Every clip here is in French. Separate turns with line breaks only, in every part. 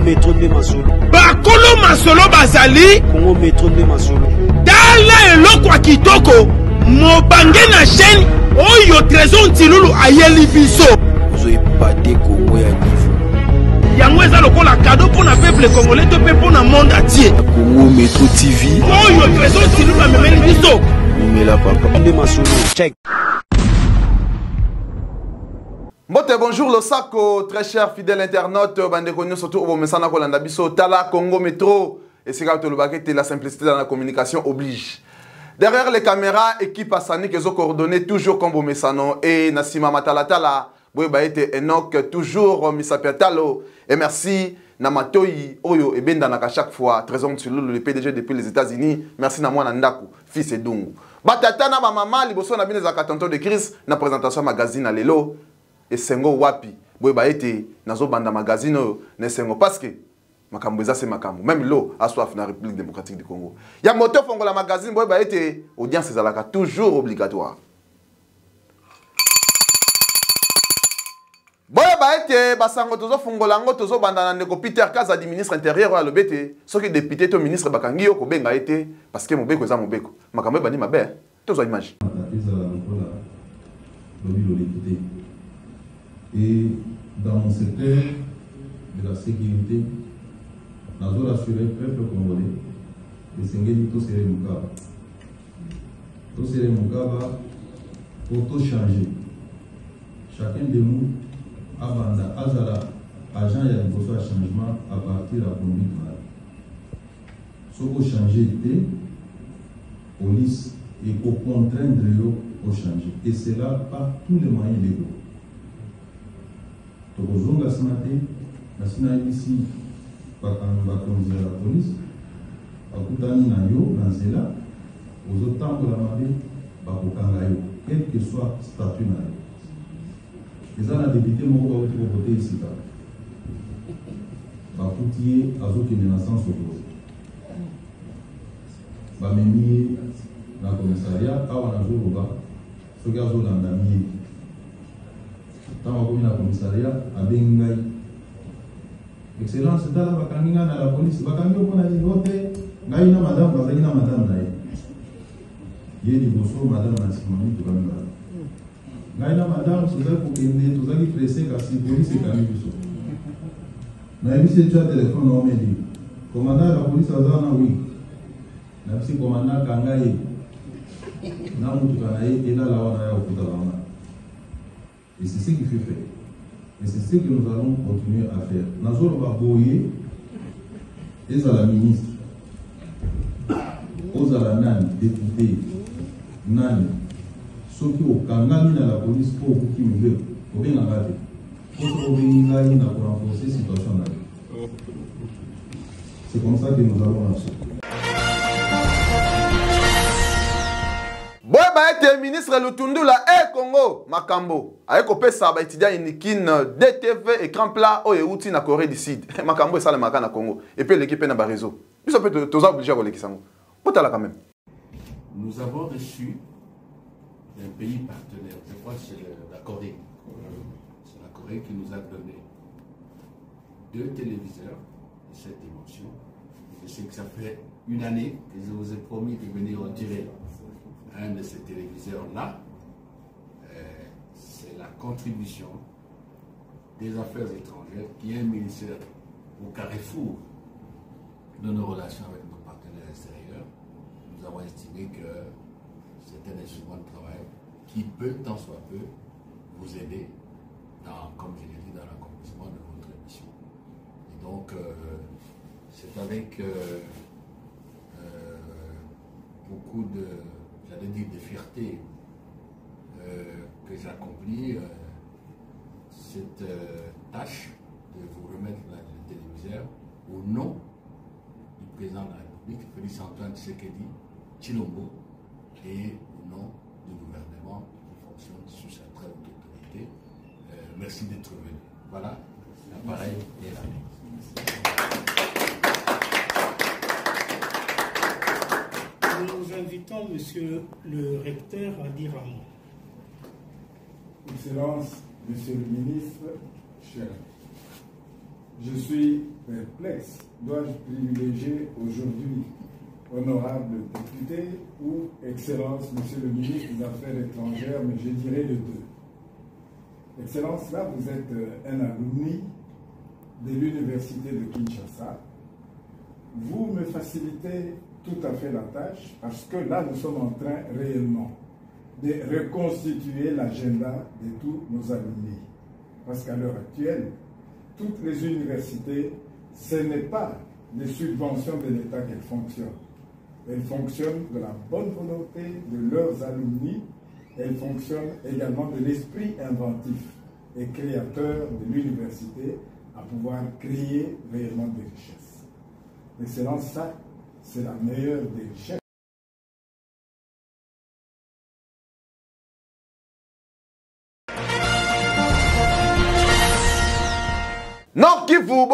Métro de Masolo.
Bakolo Masolo Bazali.
Congo Métro de Masolo.
Dala eloko ya kitoko. Mobange na chaîne. Oyo trésor Ntilulu ayeli biso.
Vous avez pas de Congo ya niveau.
Yango eza lokola cadeau pour na peuple congolais to pe pour na monde entier.
Congo Métro TV.
Oyo trésor Ntilulu amemeli biso.
Numela papa. De Masolo. Check.
Mbote, bonjour le Sako, très cher fidèle internaute, bandeko surtout au Messana Kolanda Biso, Tala, Congo Métro, et c'est quand la simplicité dans la communication oblige. Derrière les caméras, équipe Asani qui ont coordonné toujours comme au Messano, et Nassima Matalatala, Boebaete Enoch, toujours Misapiatalo, et merci Namatoyi, Oyo, et Bendanaka chaque fois, Trésor Ntilulu, le PDG depuis les États-Unis, merci Namwana Ndaku, fils et Dungu. Batatana, ma maman, Liboso Nabine Zakatonto de Chris, na présentation magazine à Lelo. Et sengo wapi boy ba été nazo banda magazine ne sengo parce que makambo eza c'est makambo même lo assoif na République démocratique du Congo ya moto fongo la magazine boy ba été audience ezalaka toujours obligatoire boy ba été basango tozo fongo lango tozo banda na ndeko Peter Kaza di ministre intérieur à lobete soki député to ministre bakangi yo ko benga été parce que mobeko eza mobeko makambo bani mabe tozo image.
Et dans mon secteur de la sécurité, nous avons assuré le peuple congolais et c'est tout serré Mukaba. Tout serré Mukaba pour tout changer. Chacun de nous a banda azala agent y a besoin de changement à partir de la conduite mal. Ce qu'on changer était police et pour contraindre au changer. Et c'est là par tous les moyens légaux. Tozonga ce matin, nasina ici, bakonzi ya la police, bakutani na yo, na nzela, ozotambola mabe, bakokanga yo, quel que soit statut na yo. Eza na député moko bauti kovote ici kaka. Bakuti ye azokende na sens opposé. Bamemi ye na commissariat, awa nazoloba, soki azolanda mieki. Tant que la commissariat a bengai. Excellence, c'est là bakanga na la police. Bakanga ko na vote. Ngai na madame, bazali na madame na ye. Ye di boso madame na simoni to kanga. Ngai na madame, tozali ko kende, tozali pressé kasi police kami biso. Na bisi tu téléphone o medi. Commandant la police azana oui. Na bisi commandant kanga ye. Na mutu kana ye ela la wana ya okuta bana. Et c'est ce qui fait faire. Et c'est ce que nous allons continuer à faire. Nazor va boyer, et à la ministre, aux à la nan, député, nan, ceux qui ont kangami dans la police pour vous qui me veulent, pour bien arrêter. Pour renforcer la situation. C'est comme ça que nous allons marcher.
Boy ba été ministre Lutundula et Congo Makambo avec opesa ba étudiant unikin DTV écran plat o euti na Corée du Sud Makambo ça le maka na Congo et puis l'équipe na ba réseau ils peut tous obligés à voler kisango potala quand même.
Nous avons reçu un pays partenaire, je crois que c'est la Corée. C'est la Corée qui nous a donné 2 téléviseurs de cette dimension. Je sais que ça fait une année que je vous ai promis de venir en tirer un de ces téléviseurs-là. C'est la contribution des Affaires étrangères qui est un ministère au carrefour de nos relations avec nos partenaires extérieurs. Nous avons estimé que c'est un instrument de travail qui peut, tant soit peu, vous aider, comme je l'ai dit, dans l'accomplissement de votre mission. Et donc, c'est avec beaucoup de, j'allais dire, de fierté que j'accomplis cette tâche de vous remettre le téléviseur au nom du président de la République, Félix Antoine Tshisekedi Tshilombo, et au nom du gouvernement qui fonctionne sous sa très haute autorité. Merci d'être venu. Voilà, l'appareil est là.
Nous invitons Monsieur le recteur à dire un mot.
Excellence, Monsieur le ministre, cher. Je suis perplexe. Dois-je privilégier aujourd'hui, honorable député ou Excellence, Monsieur le ministre des Affaires étrangères, mais je dirais les deux. Excellence, là, vous êtes un alumni de l'Université de Kinshasa. Vous me facilitez tout à fait la tâche parce que là, nous sommes en train réellement de reconstituer l'agenda de tous nos alumni. Parce qu'à l'heure actuelle, toutes les universités, ce n'est pas des subventions de l'État qu'elles fonctionnent. Elles fonctionnent de la bonne volonté de leurs alumni. Elles fonctionnent également de l'esprit inventif et créateur de l'université à pouvoir créer réellement des richesses. L'excellence, ça, c'est la meilleure des richesses.
Nord Kivu,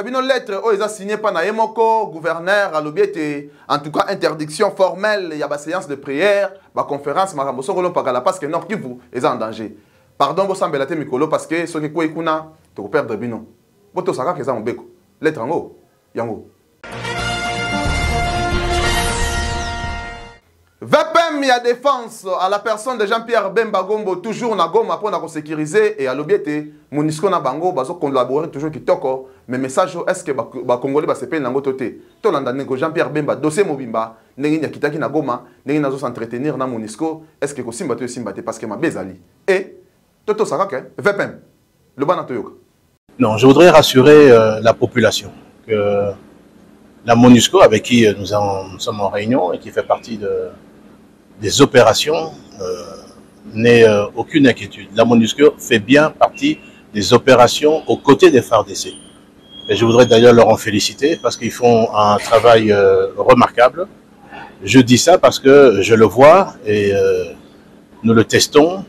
na lettre ils ont signé par Naemoko, gouverneur, à l'objet, en tout cas interdiction formelle, il y a une séance de prière, une conférence, parce que Nord Kivu est en danger. Pardon, vous semblez la Mikolo parce que ce qui est quoi, tu peux perdre bino. Vous tous savez que c'est un béco. Lettre en haut, yango. VPM, il y a défense à la personne de Jean-Pierre Bemba Gombo, toujours na Goma pour nous sécuriser et à l'objet, Monisco na Bango, bazo collaborer toujours qui toko, mais message est-ce que ba Congolais ba se paye nango toté. To landa nego Jean-Pierre Bemba dossier mobimba, nengi nya kitaki na Goma, nengi nazo s'entretenir na Monisco, est-ce que ko simba to simba parce que ma bezali. Et toto saka VPM. Le bana toyoka.
Non, je voudrais rassurer la population que la MONUSCO, avec qui nous sommes en réunion et qui fait partie des opérations, n'ait aucune inquiétude. La MONUSCO fait bien partie des opérations aux côtés des FARDC. Et je voudrais d'ailleurs leur en féliciter parce qu'ils font un travail remarquable. Je dis ça parce que je le vois et nous le testons.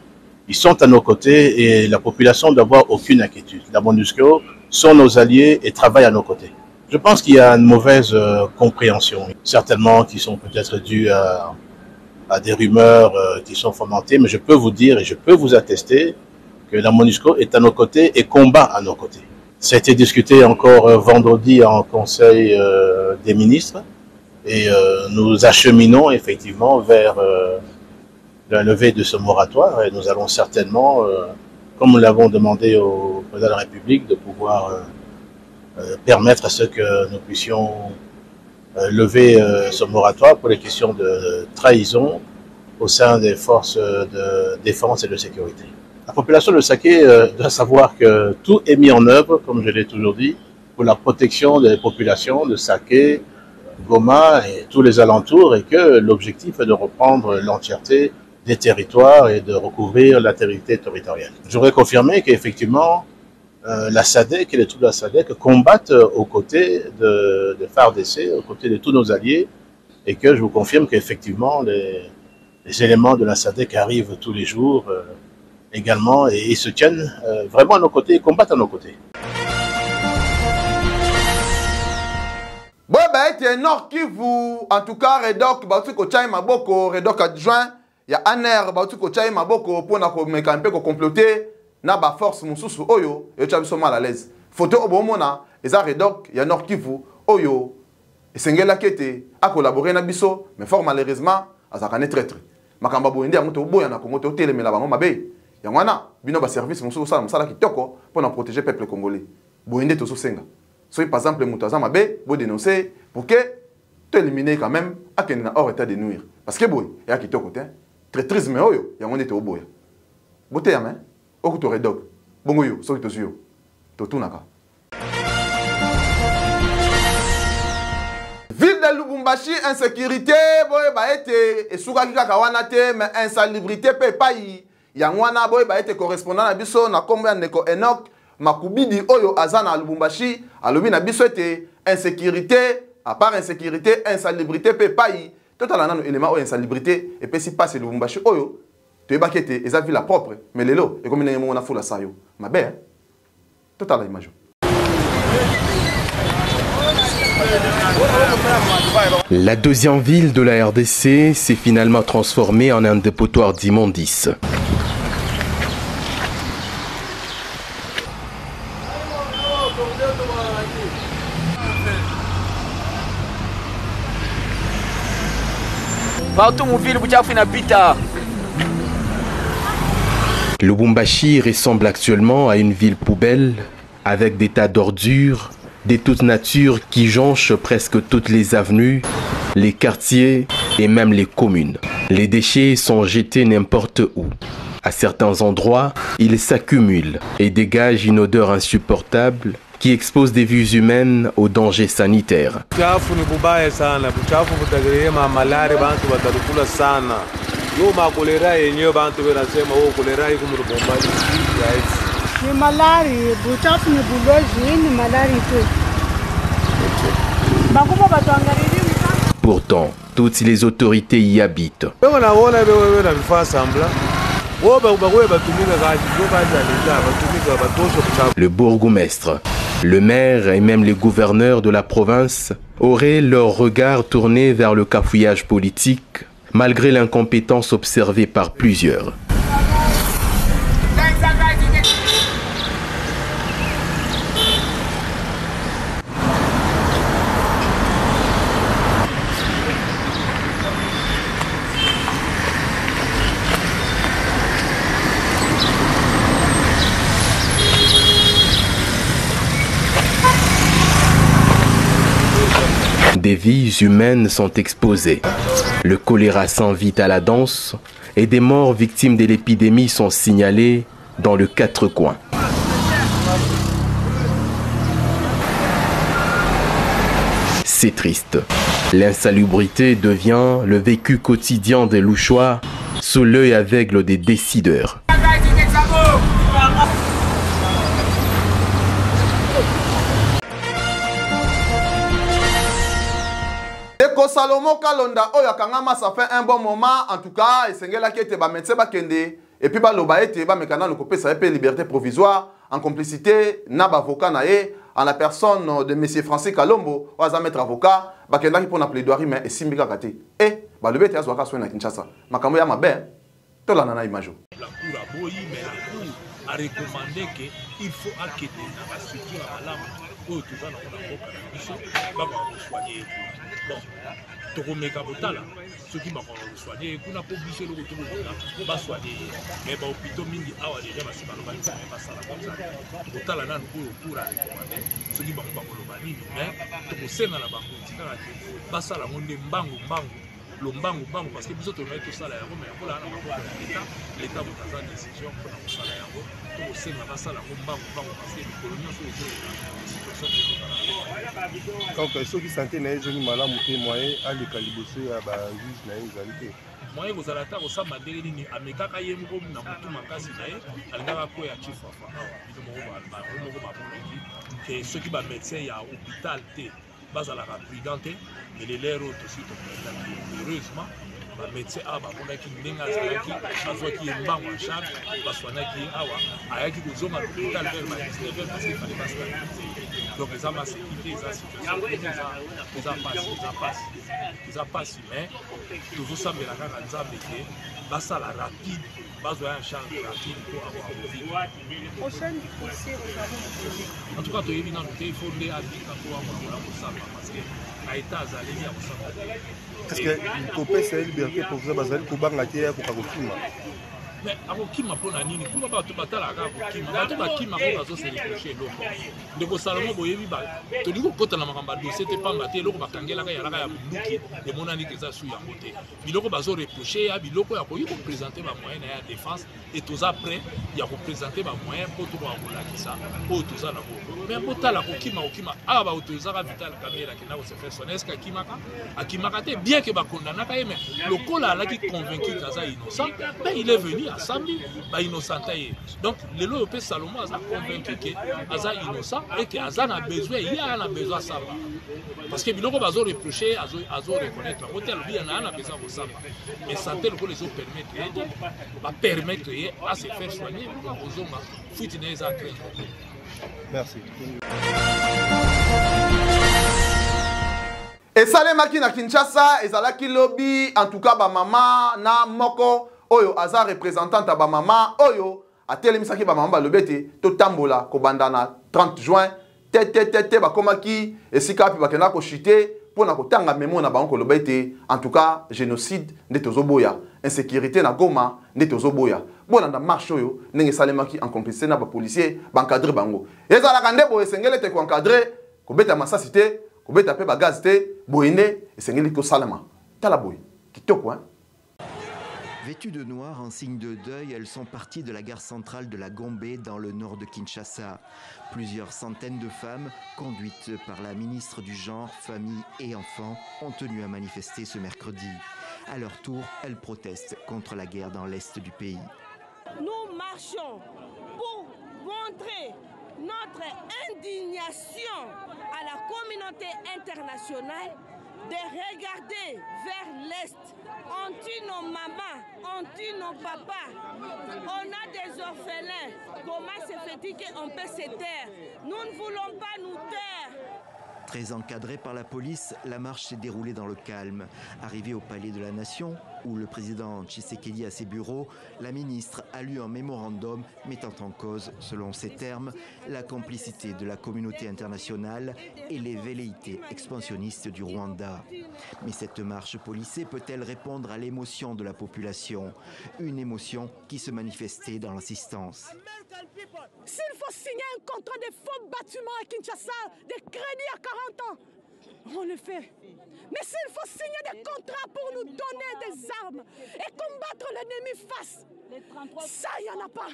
Ils sont à nos côtés et la population ne doit avoir aucune inquiétude. La MONUSCO sont nos alliés et travaillent à nos côtés. Je pense qu'il y a une mauvaise compréhension, certainement qui sont peut-être dues à des rumeurs qui sont fomentées, mais je peux vous dire et je peux vous attester que la MONUSCO est à nos côtés et combat à nos côtés. Ça a été discuté encore vendredi en Conseil des ministres et nous acheminons effectivement vers la levée de ce moratoire et nous allons certainement, comme nous l'avons demandé au président de la République, de pouvoir permettre à ce que nous puissions lever ce moratoire pour les questions de trahison au sein des forces de défense et de sécurité. La population de Saké doit savoir que tout est mis en œuvre, comme je l'ai toujours dit, pour la protection des populations de Saké, Goma et tous les alentours et que l'objectif est de reprendre l'entièreté des territoires et de recouvrir l'intégrité territoriale. Je voudrais confirmer qu'effectivement, la SADC et les troupes de la SADC combattent aux côtés de FARDC, aux côtés de tous nos alliés, et que je vous confirme qu'effectivement, les éléments de la SADC arrivent tous les jours également, et ils se tiennent vraiment à nos côtés, ils combattent à nos côtés.
Bon, ben, Nord Kivu, en tout cas, Redok, Bautuko Tchaï Maboko, Redok adjoint, il y a Aner, Bautuko Tchaï Maboko, pour nous comploter. Na ba force mususu oyo yo tchabiso mal à l'aise photo obomona eza Redok ya Nord Kivu oyo esengela kete a collaborer na biso mais fort malheureusement azakane traître makamba boyende ya moto boya na Congo to telemela bango mabe ya ngwana bino ba service mususu sala musala kitoko pour protéger peuple congolais boyende to senga so par exemple moto aza mabe bo dénoncer pour que to éliminer quand même a ken na hors état de nuire parce que boy ya kitoko te traîtrisme oyo ya ngone to boya bote ya main okuto Redok bongo yo soki tozuyo totunaka ville de Lubumbashi insécurité boye ba ete esukaki kaka wana te mais insalubrité pe pai yango wana boye ba ete correspondant na biso na kombo ya ndeko Enoch Makubidi oyo aza na Lubumbashi alobi na biso ete insécurité à part insécurité insalubrité pe pai totala nano élément oyo insalubrité et pe si passe Lubumbashi oyo Bakete, ils ont vu la propre, mais les lots, et comme ils ont fait la sayo, ma belle, total image.
La deuxième ville de la RDC s'est finalement transformée en un dépotoir d'immondices.
partout mu ville buchafu inapita.
Lubumbashi ressemble actuellement à une ville poubelle avec des tas d'ordures, de toute nature qui jonchent presque toutes les avenues, les quartiers et même les communes. Les déchets sont jetés n'importe où. À certains endroits, ils s'accumulent et dégagent une odeur insupportable qui expose des vies humaines aux dangers sanitaires. Pourtant, toutes les autorités y habitent. Le bourgmestre, le maire et même les gouverneurs de la province auraient leur regard tourné vers le cafouillage politique malgré l'incompétence observée par plusieurs. Des vies humaines sont exposées. Le choléra s'invite à la danse et des morts victimes de l'épidémie sont signalées dans les 4 coins. C'est triste. L'insalubrité devient le vécu quotidien des Louchois sous l'œil aveugle des décideurs.
Salomon Kalonda oyo akangama ça fait un bon moment en tout cas et sengela ki ete ba médecin ba kende et puis ba loba ete ba mekana le kopesa pe liberté provisoire en complicité na ba avocat na ye en la personne de monsieur Francis Kalombo oza mettre avocat ba kenda ki pona plaidoirie mais esimbika kate et ba lobe ete azwa ka soina Kinshasa makambo ya mabe to la nana imajo
la cour a boyi mais la cour a recommandé que il faut acquitter na ba structure malamu oyo tozana na boka na biso ba ba soigner bon tokomeka botala soki bakoka kosoigne kuna po biso eloko tokokona basoigne mais bahopito mingi awa deja basi balobani basala komsa botala nanu oyo kura rekomande soki bango bakoloba nini mais tokosenga na bango tikaka te basala yango nde mbangu lombangu parce que biso tolobaki tosala yango mais yango lana maboko ya l'état botaza décision mpona kosala yango tokosenga basala yango mbangu parce que mikolo nyonso situation
donc soki santé na ye ezongi malamu te moyen aleka liboso ya bajuge na ye ezali te
moyen kozala ata kosamba ndenge nini amekaka ye moko na motu makasi na ye alingaka koya chief afa awa bino moko bamonaki ke soki bamédecin ya hôpital te bazalaka prudent te mais lelero tosi tokoelaki heureusement bamédecin awa bamonaki ndenge azalaki azwaki ye mbango en charge baswanaki ye awa ayaki kozonga l'hôpital vers ba19 parce qu'il fallait passer donc les amas sécurité eza situation eza pasi mais tozosambela kaka nzambe ke basala rapide bazwa en charge rapide pour avoir en tout cas toyebi nanu te il faut nde abika po akokola kosamba parce que na état azaleli ya kosamba te
est ce que kopesa ye liberté provisoire bazali kobanga te akoka kokima
mais akokima mpona nini kuba bato batalaka akokima bato bakima ko bazose reproche eloko ndeko Salomo boyebi tolingi kokota na makambo ya dossier te pamba te eloko bakangelaka yalaka ya munduki emonani ke eza su yango te biloko bazo reproche ya biloko ya koyi kopresente bamoyen na ya défense et toza prêt ya kopresente bamoyen mpo tokoka kolakisa oyo toza nango mais botala kokima awa bato ezaka Vital Kamerhe akenda kose faire sonner est ce que akimaka te bien ke bakondanaka ye mais lokola alaki convaincu kaza innocent mais il est venu asambi ba innocent ye donc lelo pe Salomon aza convaincu que aza innocent et que aza na besoin il y a na besoin samba parce que biloko bazo reprocher azo reconnaître hôtel bi na besoin de samba et santé le les autres permettre va permettre à se faire soigner ozonga futi na eza crainte.
Merci.
esalemaki na Kinshasa ezalaki lobby en tout cas ba mama na moko oyo aza représentante ya ba mama oyo atelemisaki ba mama balobi ete totambola kobanda na 30 juin te bakomaki esika api bakenda kochite pour na kotanga memo na bango loba ete en tout cas génocide nde tozoboya, insécurité na Goma nde tozoboya. Bona na marche oyo ndenge salemaki en complicité na ba policier ba encadrer bango. Ezala kande boye sengele te ko encadrer ko beta masasi te, ko beta pe ba gaz te, boyene sengeli ko salama. Tala boy. Kitoko hein.
Vêtues de noir en signe de deuil, elles sont parties de la gare centrale de la Gombe dans le nord de Kinshasa. Plusieurs centaines de femmes, conduites par la ministre du Genre, Famille et Enfants, ont tenu à manifester ce mercredi. À leur tour, elles protestent contre la guerre dans l'est du pays.
Nous marchons pour montrer notre indignation à la communauté internationale de regarder vers l'Est. On tue nos mamans, on tue nos papas, on a des orphelins. Comment se fait-il qu'on peut se taire? Nous ne voulons pas nous taire.
Très encadrée par la police, la marche s'est déroulée dans le calme. Arrivée au Palais de la Nation, où le président Tshisekedi a ses bureaux, la ministre a lu un mémorandum mettant en cause, selon ses termes, la complicité de la communauté internationale et les velléités expansionnistes du Rwanda. Mais cette marche policée peut-elle répondre à l'émotion de la population? Une émotion qui se manifestait dans l'assistance.
S'il faut signer un contrat de faux bâtiments à Kinshasa, des crédits à 40 ans, on le fait. Mais s'il faut signer des contrats pour nous donner des armes et combattre l'ennemi face, ça, il n'y en a pas.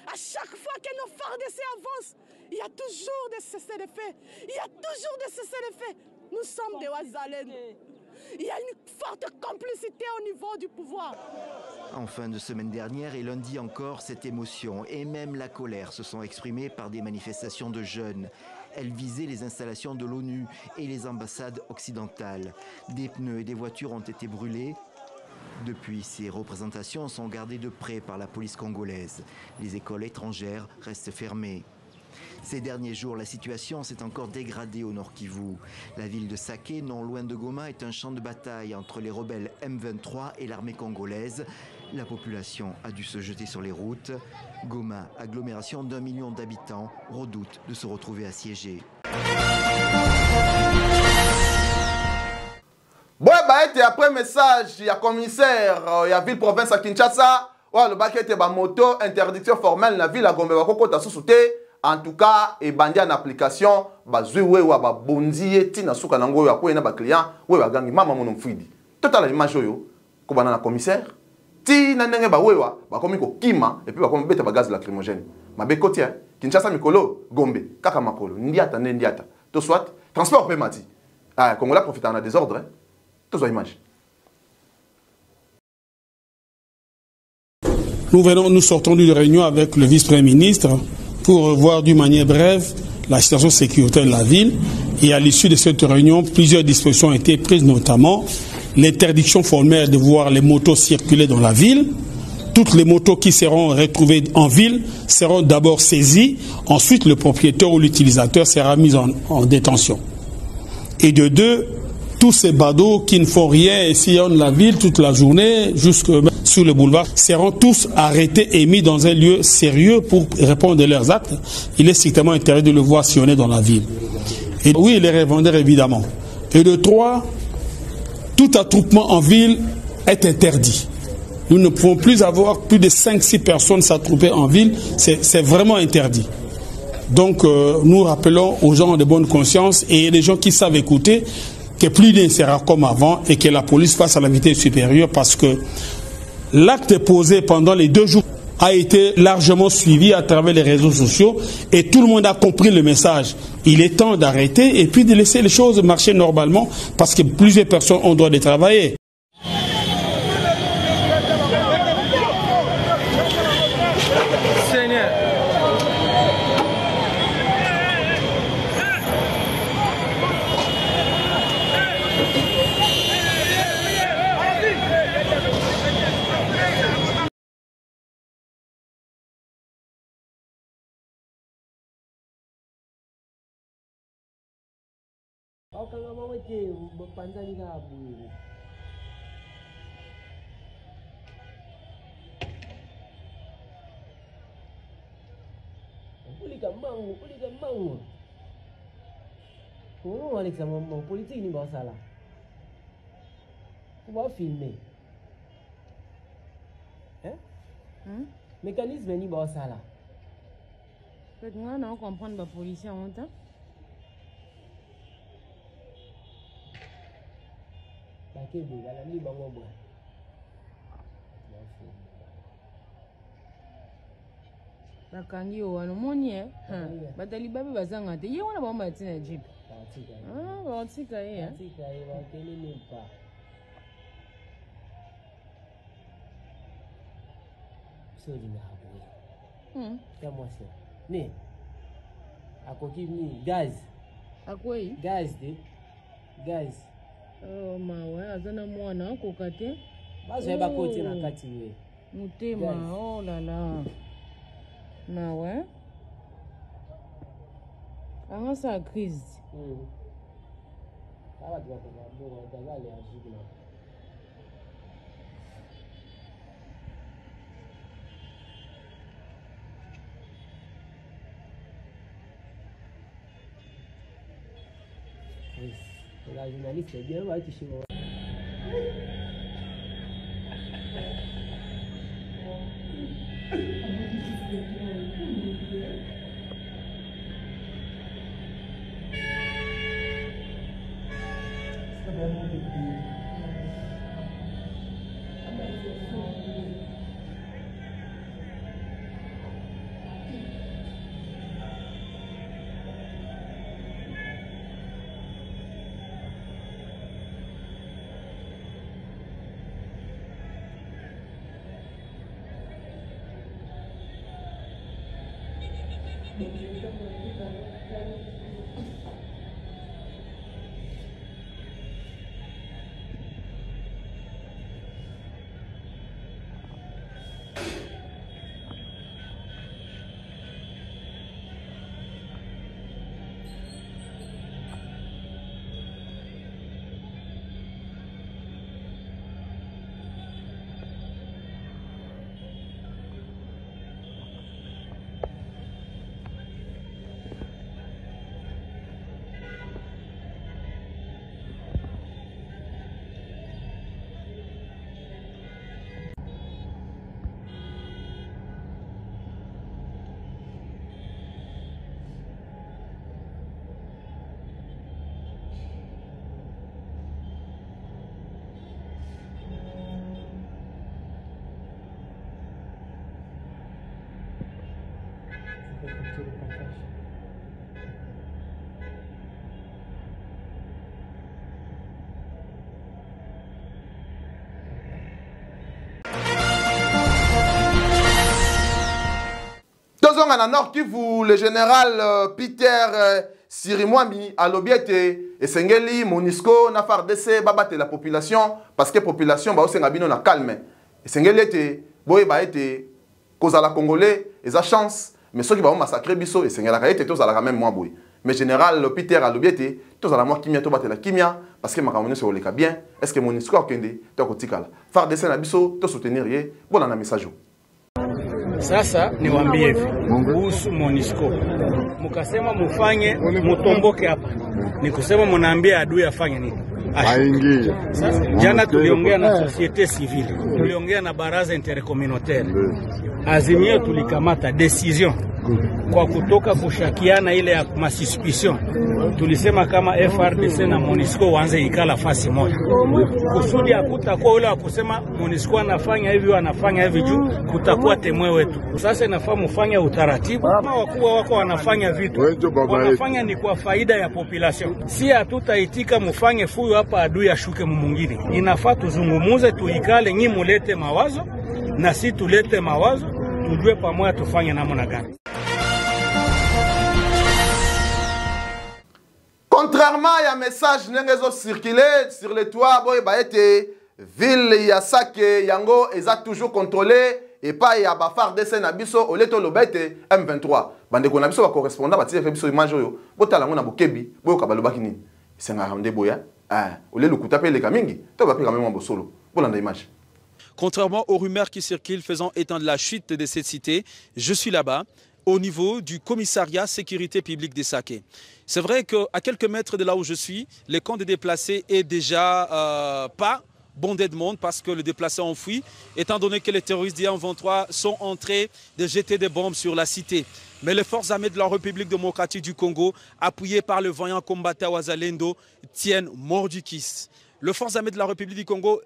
À chaque fois que nos FARDC avancent, il y a toujours des cessez-le-feu. Il y a toujours des cessez-le-feu. Nous sommes des Ouazalènes. Il y a une forte complicité au niveau du pouvoir.
En fin de semaine dernière et lundi encore, cette émotion et même la colère se sont exprimées par des manifestations de jeunes. Elles visaient les installations de l'ONU et les ambassades occidentales. Des pneus et des voitures ont été brûlés. Depuis, ces représentations sont gardées de près par la police congolaise. Les écoles étrangères restent fermées. Ces derniers jours, la situation s'est encore dégradée au Nord Kivu. La ville de Sake, non loin de Goma, est un champ de bataille entre les rebelles M23 et l'armée congolaise. La population a dû se jeter sur les routes. Goma, agglomération d'1 million d'habitants, redoute de se retrouver assiégée.
Bon, après message, il y a commissaire, il y a ville province à Kinshasa. Le bac était moto, interdiction formelle, la ville à Gombe, en tout cas, et bandi en application, bazoué ou bondi, tina souka nango ya ko ena ba client, ou ba gangi mama mon fidi. Total image yo, ko banana commissaire, tina ndenge ba wewa, ba komi ko kima et puis ba komi beta ba gaz lacrymogène. Ma be kotia, Kinshasa mikolo, Gombe, kaka makolo, ndiata ndiata. To soit transport pemati. Ah, Congola profite en désordre. Tous les images.
Nous sortons d'une réunion avec le vice-premier ministre pour revoir d'une manière brève la situation sécuritaire de la ville. Et à l'issue de cette réunion, plusieurs dispositions ont été prises, notamment l'interdiction formelle de voir les motos circuler dans la ville. Toutes les motos qui seront retrouvées en ville seront d'abord saisies. Ensuite, le propriétaire ou l'utilisateur sera mis en détention. Et de deux, tous ces badauds qui ne font rien et sillonnent la ville toute la journée, jusque sur le boulevard, seront tous arrêtés et mis dans un lieu sérieux pour répondre à leurs actes. Il est strictement interdit de le voir sillonner dans la ville. Et oui, les revendeurs, évidemment. Et de trois, tout attroupement en ville est interdit. Nous ne pouvons plus avoir plus de 5-6 personnes s'attrouper en ville. C'est vraiment interdit. Donc, nous rappelons aux gens de bonne conscience et les gens qui savent écouter que plus rien ne sera comme avant et que la police fasse à la vitesse supérieure parce que l'acte posé pendant les 2 jours a été largement suivi à travers les réseaux sociaux et tout le monde a compris le message. Il est temps d'arrêter et puis de laisser les choses marcher normalement parce que plusieurs personnes ont droit de travailler.
Oh, Alex, mon politique ni bon ça là. On va filmer. Hein? Mécanisme ni bon ça là.
Peut-être moi non comprendre la police en temps.
Baké de la ni bango bois.
Bakangi o wana moni batali babe bazanga te ye wana bamba tina jeep batika ye
bakele même pas sodi na hapo kama sio ne akoki ni gaz
akwei
gaz de gaz
oh mawe azana mwana akoka te
bazo yeba koti na kati we
mutema oh la la mawe anga sa crise
aba tu bakoma bo dagale ajigna la journaliste est bien, ouais, tu sais moi.
Dans Nord Kivu, le général Peter Sirimwami a l'obéité et Sengeli, Monisco, n'a FARDC, babatte la population parce que la population va aussi na calme. Et Sengeli était, boy ba été, cause à la Congolais, et sa chance, mais ceux qui vont massacrer Bisso et Sengeli a été tous à la même moi boy. Mais général Peter a l'obéité, tous à la moi kimia, tout batte la kimia, parce que ma caméra sur le cas bien, est-ce que Monisco a kende, tout à côté kala. FARDC na Bisso, tout soutenir yé, bon on a message.
Sasa niwaambie hivi kuhusu Monisco, mkasema mufanye mutomboke hapa, ni kusema mnaambia adui afanye nini? Aingie. Jana tuliongea na societe civile, tuliongea na baraza intercommunautaire, azimio tulikamata decision kwa kutoka kushakiana ile ya masuspicion. Tulisema kama FRDC na Monisco waanze ikala fasi moja, kusudi hakutakuwa ule wa kusema Monisco anafanya hivi juu kutakuwa temwe wetu. Sasa inafaa mfanye utaratibu, kama wakubwa wako wanafanya vitu wanafanya ni kwa faida ya population. Si hatutaitika mfanye fuyo hapa adui ashuke mwingine. Inafaa tuzungumuze, tuikale, nyi mulete mawazo na si tulete mawazo, tujue pamoja tufanye namna gani.
Contrairement à un message qui circulé sur les toits, ville Yasake Yango est toujours contrôlé et pas ya FARDC na biso au leto lobete M23. Bande ko na biso ba correspondant ba tirer biso image yo. Botala ngona bokebi, boyo kabalobaki nini. Senga ramde boya. Au le lukuta pe le kamingi. To ba pe quand même bosolo. Bolanda image.
Contrairement aux rumeurs qui circulent faisant état de la chute de cette cité, je suis là-bas. au niveau du commissariat sécurité publique des Saké. C'est vrai qu'à quelques mètres de là où je suis, le camp des déplacés est déjà pas bondé de monde parce que le déplacé ont fui, étant donné que les terroristes d'Ian 23 sont entrés de jeter des bombes sur la cité. Mais les forces armées de la République démocratique du Congo, appuyées par le vaillant combattant Wazalendo, tiennent mort du kiss. Les forces armées de la République du Congo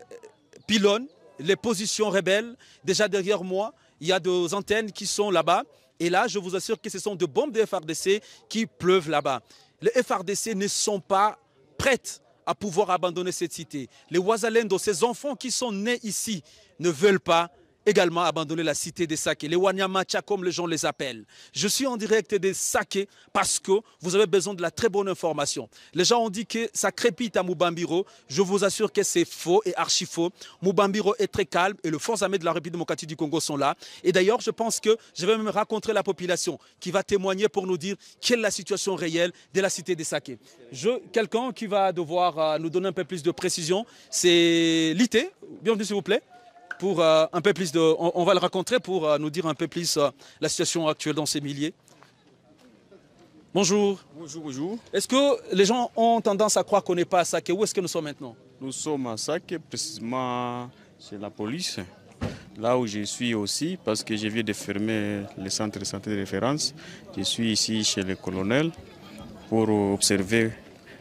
pilonnent les positions rebelles. Déjà derrière moi, il y a des antennes qui sont là-bas. Et là, je vous assure que ce sont des bombes de FARDC qui pleuvent là-bas. Les FARDC ne sont pas prêtes à pouvoir abandonner cette cité. Les Wazalendo, ces enfants qui sont nés ici, ne veulent pas également abandonner la cité des Saké, les Wanyamacha comme les gens les appellent. Je suis en direct des Saké parce que vous avez besoin de la très bonne information. Les gens ont dit que ça crépite à Mubambiro. Je vous assure que c'est faux et archi faux. Mubambiro est très calme et les forces armées de la République démocratique du Congo sont là. Et d'ailleurs, je pense que je vais même rencontrer la population qui va témoigner pour nous dire quelle est la situation réelle de la cité des Saké. Quelqu'un qui va devoir nous donner un peu plus de précision, c'est Lité. Bienvenue s'il vous plaît. Pour un peu plus de, on va le rencontrer pour nous dire un peu plus la situation actuelle dans ces milliers. Bonjour.
Bonjour, bonjour.
Est-ce que les gens ont tendance à croire qu'on n'est pas à Saké? Où est-ce que nous sommes maintenant?
Nous sommes à Saké, précisément chez la police. Là où je suis aussi, parce que je viens de fermer le centre de santé de référence. Je suis ici chez le colonel pour observer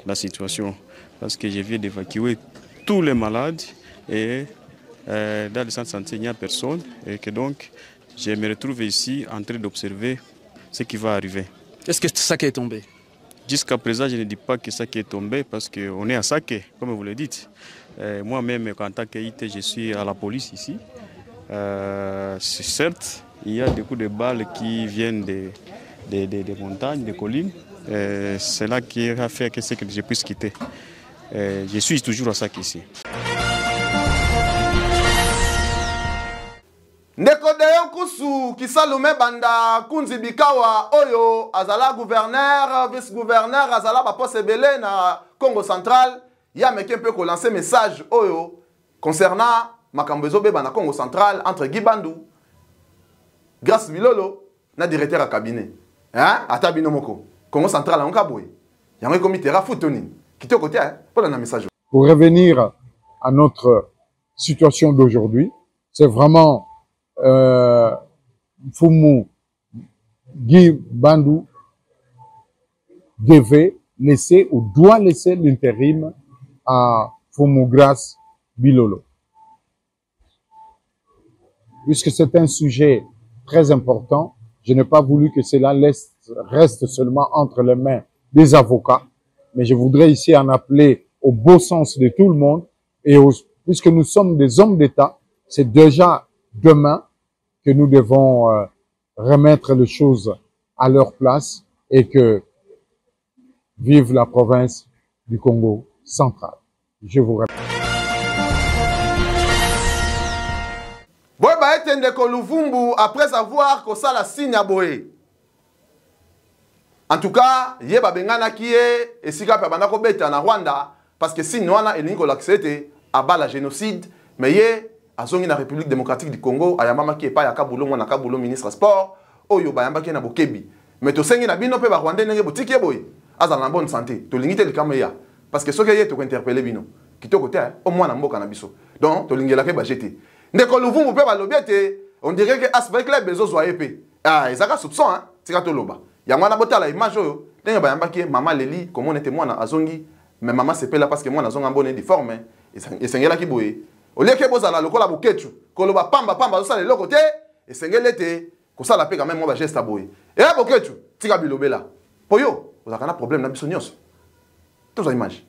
la situation. Parce que je viens d'évacuer tous les malades et dans le centre de santé, il n'y a personne et que donc je me retrouve ici en train d'observer ce qui va arriver.
Est-ce que Saké est tombé?
Jusqu'à présent, je ne dis pas que Saké est tombé parce qu'on est à Saké, comme vous le dites. Moi-même, en tant qu'IT, je suis à la police ici. Certes, il y a des coups de balles qui viennent des montagnes, des collines. C'est là qui a fait que je puisse quitter. Je suis toujours à Saké ici.
Ndeko Deyon Kusu Kisalume Banda Kunzi Bikawa Oyo Azala gouverneur, vice-gouverneur Azala Bapose Belé na Congo central. Ya meke peut lancer message Oyo concernant Makambezo Beba na Congo central entre Guy Bandou, Grace Bilolo na directeur à cabinet. Hein? Atabino Moko. Congo central en Kaboué. Yango comité Rafutoni. Qui te côté pour un message.
Pour revenir à notre situation d'aujourd'hui, c'est vraiment Fumu Guy Bandou devait laisser ou doit laisser l'intérim à Fumu Grace Bilolo. Puisque c'est un sujet très important, je n'ai pas voulu que cela reste seulement entre les mains des avocats, mais je voudrais ici en appeler au beau sens de tout le monde et puisque nous sommes des hommes d'État, c'est déjà demain que nous devons remettre les choses à leur place et que vive la province du Congo central. Je vous remercie.
Boyba etende ko Luvumbu après avoir que ça la signe à Boé. En tout cas, yeba bengana kié et sika pa bana ko beta na Rwanda parce que signe wana elingo l'accepter aba la génocide mais yé azongi na République démocratique du Congo ayamba ki epa ya Kabulo mwana Kabulo ministre sport oyo bayamba ki na Bokebi mais to sengi na bino pe ba Rwanda ndenge boutique boy azala na bonne santé to lingite le kameya parce que soki yé to interpeller bino kitoko te au moins na mboka na biso donc to lingela ke ba jeter ndeko Luvumbu pe ba lobiete on dirait que aspect club bezo zo épée ah ezaka soupçon hein tika to loba yango na botala image oyo ndenge bayamba ki maman Leli comme on était mwana azongi mais maman c'est là parce que mwana azonga mbone difforme et sengela ki boye au lieu que bozala lokola bukechu koloba pamba zo sala loko te et sengela te ko sala pe quand même moi ba geste boye et là bukechu tika bilobela poyo ozaka na problème na biso nyonso to za image.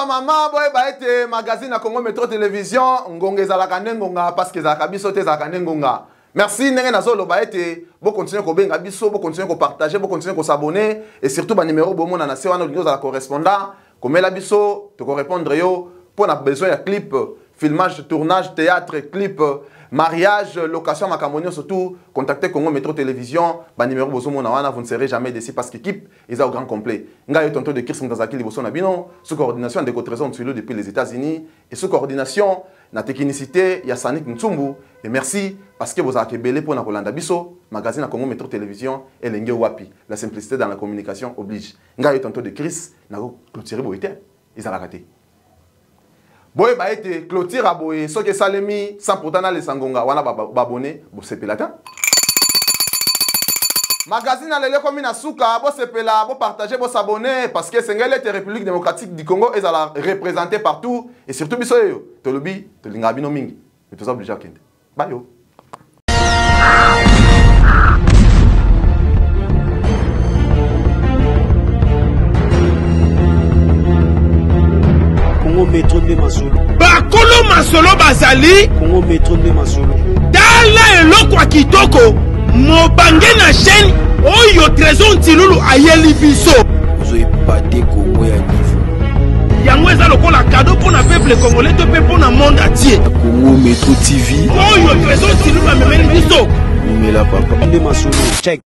ba mama boy ba ete magazine à Congo Métro Télévision ngonga ezalaka ndengonga parce que ezalaka biso te ezalaka ndengonga. Merci ndenge nazolo ba ete bo continuer ko benga biso, bo continuer ko partager, bo continuer ko s'abonner et surtout ba numéro bo mona na se wana lingo za correspondant komela biso to ko répondre yo pour na besoin ya clip, filmage, tournage, théâtre, clip, mariage, location makamoni surtout contactez Congo Métro Télévision, ba numéro bozo mona wana vous ne serez jamais déçus parce qu'équipe est au grand complet. Nga yo tonton de Chris Ngazaki liboso na bino sous coordination de Trésor Ntsulo depuis les États-Unis et sous coordination na technicité ya Sanik Ntsumbu et merci parce que vous avez belé pour na kolanda biso magazine à Congo Métro Télévision et l'enge wapi la simplicité dans la communication oblige. Nga yo tonton de Chris na ko clôturer boité ils a raté. Boye ba été clôture à boye so que salemi sans pourtant na les sangonga wana babone bo sepelata. Magazine à l'élé comme na souka bo sepela bo partager bo s'abonner parce que Sengele est République démocratique du Congo et ça la représenter partout et surtout biso yo to lobi to linga bino mingi mais tout ça obligé à kende. Bye yo.
Congo Métro de Masolo.
Bakolo Masolo Bazali.
Congo Métro de Masolo.
Dala eloko ya kitoko mobange na chaîne oyo Trésor Ntsilulu ayeli biso.
Vous avez pas de Congo ya niveau.
Yango eza lokola cadeau pour na peuple congolais to pe pour na monde entier.
Congo Métro TV.
Oyo Trésor Ntsilulu amemeli biso.
Numela papa. De Masolo. Check.